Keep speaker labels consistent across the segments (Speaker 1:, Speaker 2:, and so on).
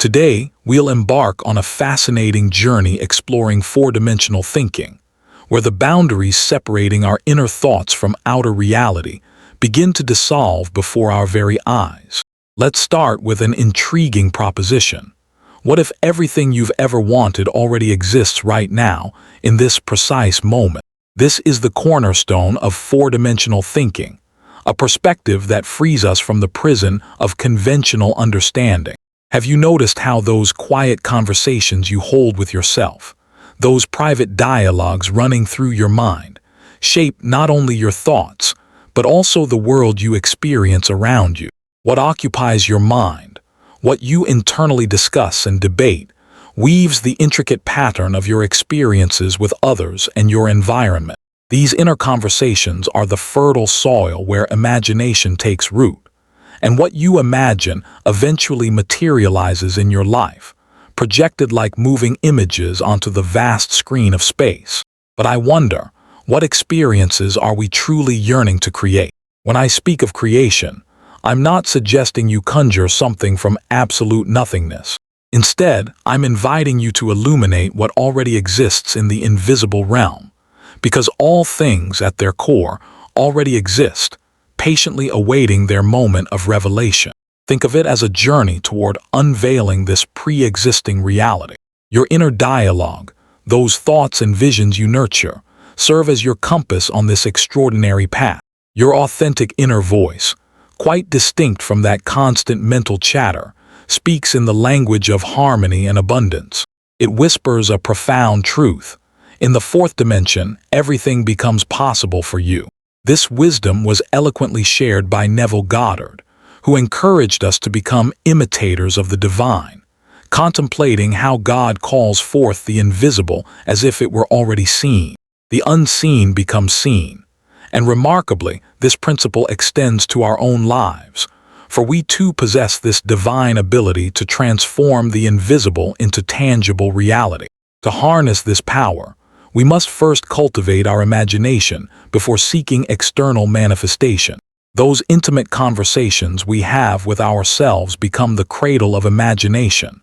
Speaker 1: Today, we'll embark on a fascinating journey exploring four-dimensional thinking, where the boundaries separating our inner thoughts from outer reality begin to dissolve before our very eyes. Let's start with an intriguing proposition. What if everything you've ever wanted already exists right now, in this precise moment? This is the cornerstone of four-dimensional thinking, a perspective that frees us from the prison of conventional understanding. Have you noticed how those quiet conversations you hold with yourself, those private dialogues running through your mind, shape not only your thoughts, but also the world you experience around you? What occupies your mind, what you internally discuss and debate, weaves the intricate pattern of your experiences with others and your environment. These inner conversations are the fertile soil where imagination takes root, and what you imagine eventually materializes in your life, projected like moving images onto the vast screen of space. But I wonder, what experiences are we truly yearning to create? When I speak of creation, I'm not suggesting you conjure something from absolute nothingness. Instead, I'm inviting you to illuminate what already exists in the invisible realm, because all things at their core already exist, patiently awaiting their moment of revelation. Think of it as a journey toward unveiling this pre-existing reality. Your inner dialogue, those thoughts and visions you nurture, serve as your compass on this extraordinary path. Your authentic inner voice, quite distinct from that constant mental chatter, speaks in the language of harmony and abundance. It whispers a profound truth. In the fourth dimension, everything becomes possible for you. This wisdom was eloquently shared by Neville Goddard, who encouraged us to become imitators of the divine, contemplating how God calls forth the invisible as if it were already seen. The unseen becomes seen. And remarkably, this principle extends to our own lives, for we too possess this divine ability to transform the invisible into tangible reality. To harness this power, we must first cultivate our imagination before seeking external manifestation. Those intimate conversations we have with ourselves become the cradle of imagination,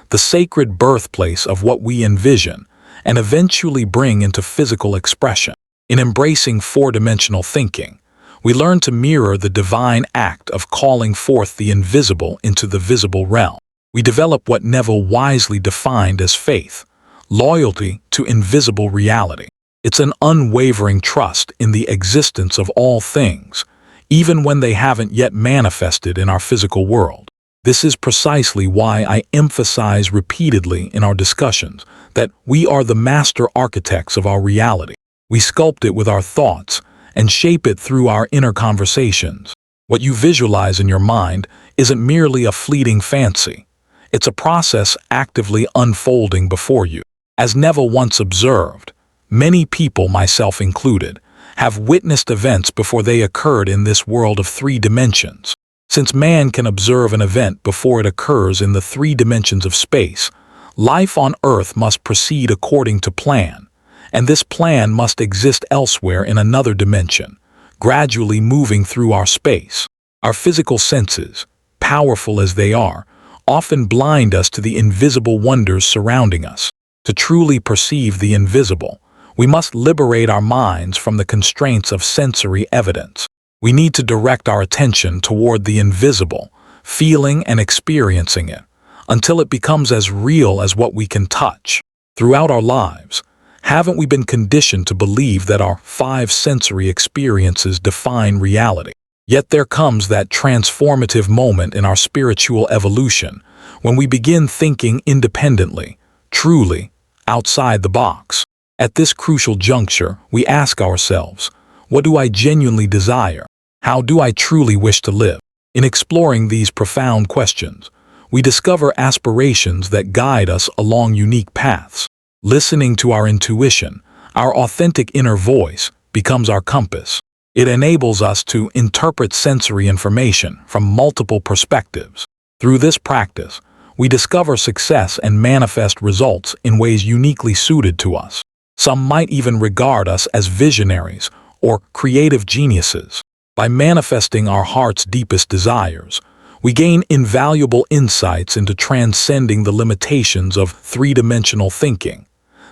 Speaker 1: the sacred birthplace of what we envision and eventually bring into physical expression. In embracing four-dimensional thinking, we learn to mirror the divine act of calling forth the invisible into the visible realm. We develop what Neville wisely defined as faith, loyalty to invisible reality. It's an unwavering trust in the existence of all things, even when they haven't yet manifested in our physical world. This is precisely why I emphasize repeatedly in our discussions that we are the master architects of our reality. We sculpt it with our thoughts and shape it through our inner conversations. What you visualize in your mind isn't merely a fleeting fancy. It's a process actively unfolding before you. As Neville once observed, many people, myself included, have witnessed events before they occurred in this world of three dimensions. Since man can observe an event before it occurs in the three dimensions of space, life on Earth must proceed according to plan. And this plan must exist elsewhere in another dimension, gradually moving through our space. Our physical senses, powerful as they are, often blind us to the invisible wonders surrounding us. To truly perceive the invisible, we must liberate our minds from the constraints of sensory evidence. We need to direct our attention toward the invisible, feeling and experiencing it, until it becomes as real as what we can touch. Throughout our lives, haven't we been conditioned to believe that our five sensory experiences define reality? Yet there comes that transformative moment in our spiritual evolution when we begin thinking independently, truly, outside the box. At this crucial juncture, we ask ourselves, what do I genuinely desire? How do I truly wish to live? In exploring these profound questions, we discover aspirations that guide us along unique paths. Listening to our intuition, our authentic inner voice, becomes our compass. It enables us to interpret sensory information from multiple perspectives. Through this practice, we discover success and manifest results in ways uniquely suited to us. Some might even regard us as visionaries or creative geniuses. By manifesting our heart's deepest desires, We gain invaluable insights into transcending the limitations of three-dimensional thinking,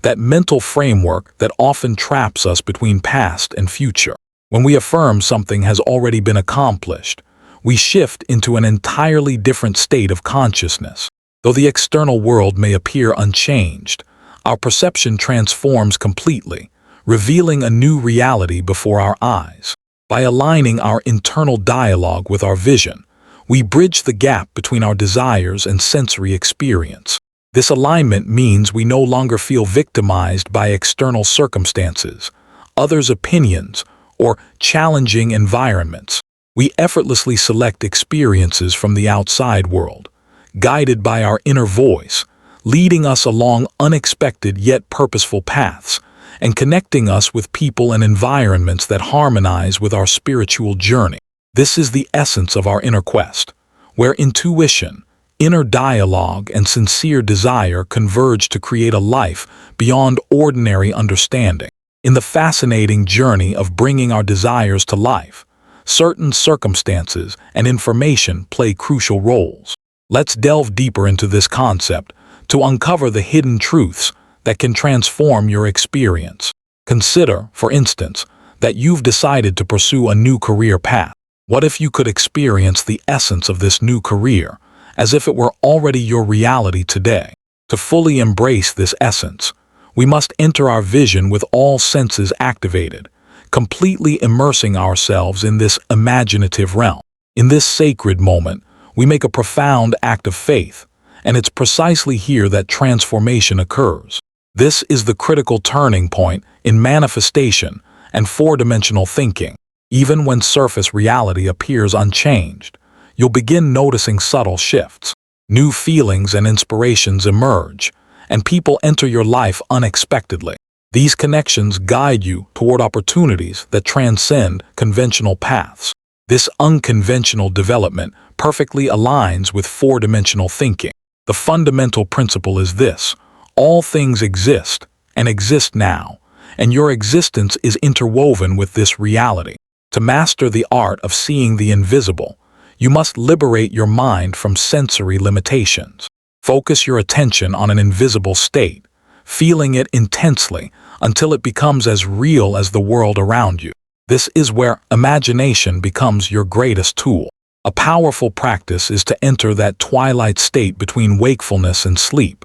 Speaker 1: that mental framework that often traps us between past and future. When we affirm something has already been accomplished, we shift into an entirely different state of consciousness. Though the external world may appear unchanged, our perception transforms completely, revealing a new reality before our eyes. By aligning our internal dialogue with our vision, we bridge the gap between our desires and sensory experience. This alignment means we no longer feel victimized by external circumstances, others' opinions, or challenging environments. We effortlessly select experiences from the outside world, guided by our inner voice, leading us along unexpected yet purposeful paths, and connecting us with people and environments that harmonize with our spiritual journey. This is the essence of our inner quest, where intuition, inner dialogue, and sincere desire converge to create a life beyond ordinary understanding. In the fascinating journey of bringing our desires to life, certain circumstances and information play crucial roles. Let's delve deeper into this concept to uncover the hidden truths that can transform your experience. Consider, for instance, that you've decided to pursue a new career path. What if you could experience the essence of this new career as if it were already your reality today? To fully embrace this essence, we must enter our vision with all senses activated, completely immersing ourselves in this imaginative realm. In this sacred moment, we make a profound act of faith, and it's precisely here that transformation occurs. This is the critical turning point in manifestation and four-dimensional thinking. Even when surface reality appears unchanged, you'll begin noticing subtle shifts. New feelings and inspirations emerge, and people enter your life unexpectedly. These connections guide you toward opportunities that transcend conventional paths. This unconventional development perfectly aligns with four-dimensional thinking. The fundamental principle is this: all things exist and exist now, and your existence is interwoven with this reality. To master the art of seeing the invisible, you must liberate your mind from sensory limitations. Focus your attention on an invisible state, feeling it intensely until it becomes as real as the world around you. This is where imagination becomes your greatest tool. A powerful practice is to enter that twilight state between wakefulness and sleep,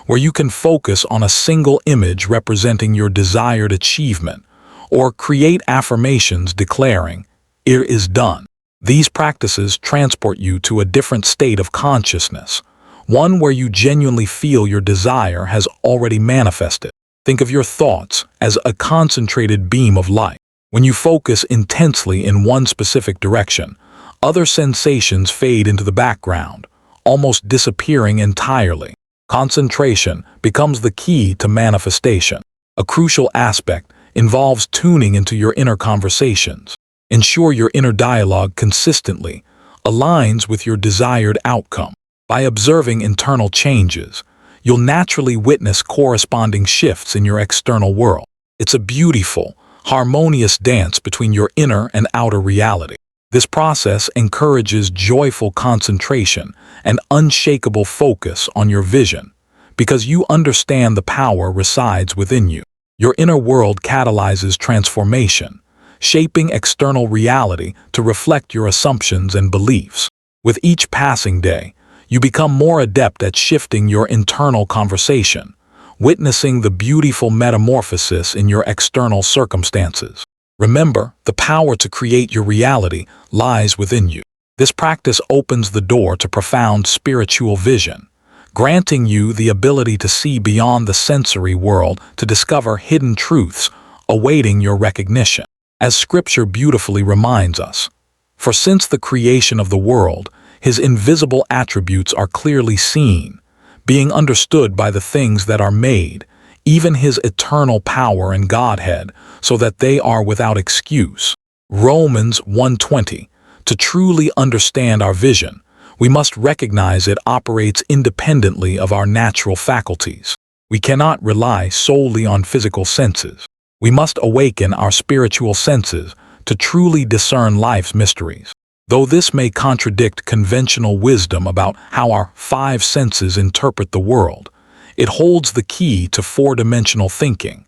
Speaker 1: where you can focus on a single image representing your desired achievement, or create affirmations declaring, "It is done." These practices transport you to a different state of consciousness, one where you genuinely feel your desire has already manifested. Think of your thoughts as a concentrated beam of light. When you focus intensely in one specific direction, other sensations fade into the background, almost disappearing entirely. Concentration becomes the key to manifestation. A crucial aspect involves tuning into your inner conversations. Ensure your inner dialogue consistently aligns with your desired outcome. By observing internal changes, you'll naturally witness corresponding shifts in your external world. It's a beautiful, harmonious dance between your inner and outer reality. This process encourages joyful concentration and unshakable focus on your vision, because you understand the power resides within you. Your inner world catalyzes transformation, shaping external reality to reflect your assumptions and beliefs. With each passing day, you become more adept at shifting your internal conversation, witnessing the beautiful metamorphosis in your external circumstances. Remember, the power to create your reality lies within you. This practice opens the door to profound spiritual vision, granting you the ability to see beyond the sensory world to discover hidden truths awaiting your recognition. As Scripture beautifully reminds us, "For since the creation of the world, His invisible attributes are clearly seen, being understood by the things that are made, even His eternal power and Godhead, so that they are without excuse." Romans 1:20. To truly understand our vision, we must recognize it operates independently of our natural faculties. We cannot rely solely on physical senses. We must awaken our spiritual senses to truly discern life's mysteries. Though this may contradict conventional wisdom about how our five senses interpret the world, it holds the key to four-dimensional thinking,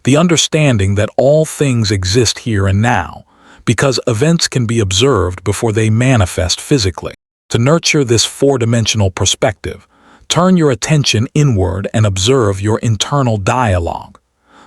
Speaker 1: the understanding that all things exist here and now, because events can be observed before they manifest physically. To nurture this four-dimensional perspective, turn your attention inward and observe your internal dialogue,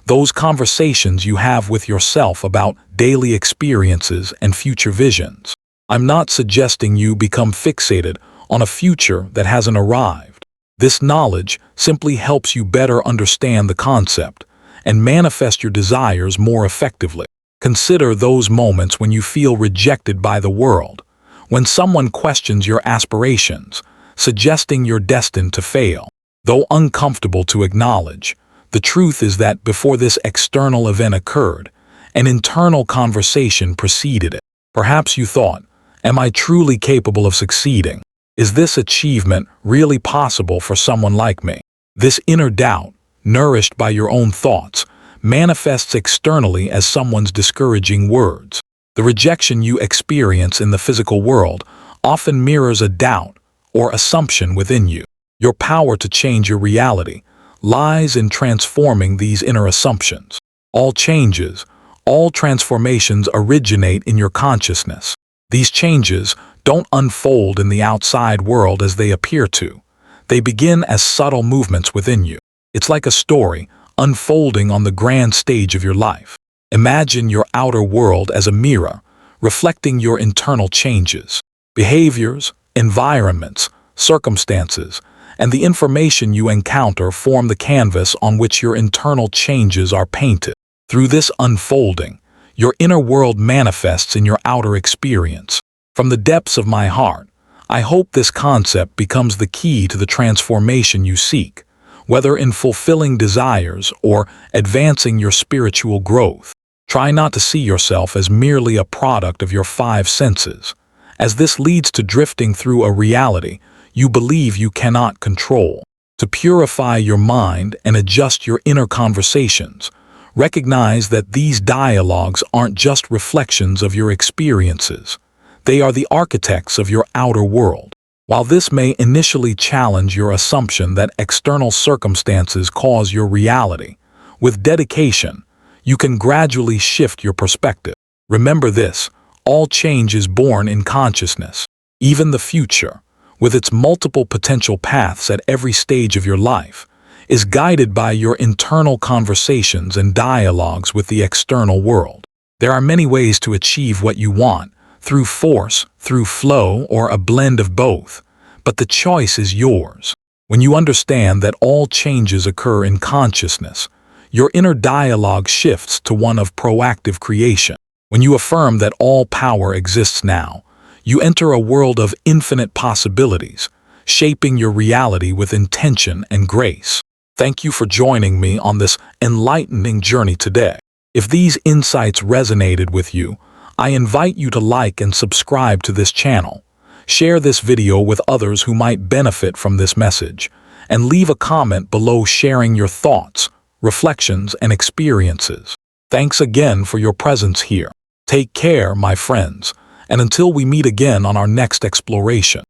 Speaker 1: those conversations you have with yourself about daily experiences and future visions. I'm not suggesting you become fixated on a future that hasn't arrived. This knowledge simply helps you better understand the concept and manifest your desires more effectively. Consider those moments when you feel rejected by the world, when someone questions your aspirations, suggesting you're destined to fail. Though uncomfortable to acknowledge, the truth is that before this external event occurred, an internal conversation preceded it. Perhaps you thought, "Am I truly capable of succeeding? Is this achievement really possible for someone like me?" This inner doubt, nourished by your own thoughts, manifests externally as someone's discouraging words. The rejection you experience in the physical world often mirrors a doubt or assumption within you. Your power to change your reality lies in transforming these inner assumptions. All changes, all transformations originate in your consciousness. These changes don't unfold in the outside world as they appear to. They begin as subtle movements within you. It's like a story unfolding on the grand stage of your life. Imagine your outer world as a mirror, reflecting your internal changes. Behaviors, environments, circumstances, and the information you encounter form the canvas on which your internal changes are painted. Through this unfolding, your inner world manifests in your outer experience. From the depths of my heart, I hope this concept becomes the key to the transformation you seek, whether in fulfilling desires or advancing your spiritual growth. Try not to see yourself as merely a product of your five senses, as this leads to drifting through a reality you believe you cannot control. To purify your mind and adjust your inner conversations, recognize that these dialogues aren't just reflections of your experiences. They are the architects of your outer world. While this may initially challenge your assumption that external circumstances cause your reality, with dedication, you can gradually shift your perspective. Remember this: all change is born in consciousness. Even the future, with its multiple potential paths at every stage of your life, is guided by your internal conversations and dialogues with the external world. There are many ways to achieve what you want, through force, through flow, or a blend of both, but the choice is yours. When you understand that all changes occur in consciousness, your inner dialogue shifts to one of proactive creation. When you affirm that all power exists now, you enter a world of infinite possibilities, shaping your reality with intention and grace. Thank you for joining me on this enlightening journey today. If these insights resonated with you, I invite you to like and subscribe to this channel. Share this video with others who might benefit from this message, and leave a comment below sharing your thoughts, reflections, and experiences. Thanks again for your presence here. Take care, my friends, and until we meet again on our next exploration.